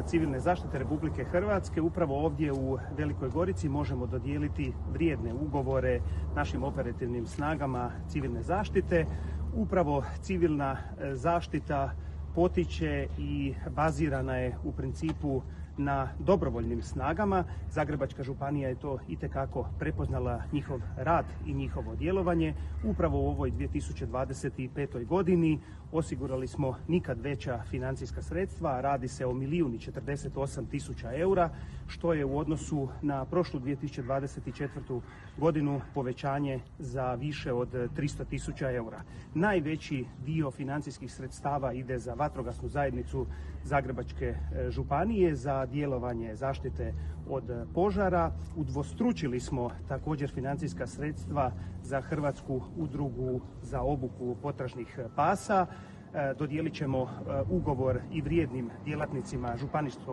civilne zaštite Republike Hrvatske. Upravo ovdje u Velikoj Gorici možemo dodijeliti vrijedne ugovore našim operativnim snagama civilne zaštite. Upravo civilna zaštita potiče i bazirana je u principu na dobrovoljnim snagama. Zagrebačka županija je to itekako prepoznala, njihov rad i njihovo djelovanje. Upravo u ovoj 2025. godini osigurali smo nikad veća financijska sredstva. Radi se o 1.048.000 eura, što je u odnosu na prošlu 2024. godinu povećanje za više od 300.000 eura. Najveći dio financijskih sredstava ide za vatrogasnu zajednicu Zagrebačke županije za djelovanje zaštite od požara. Udvostručili smo također financijska sredstva za Hrvatsku udrugu za obuku potražnih pasa. Dodijelit ćemo ugovor i vrijednim djelatnicima županijskog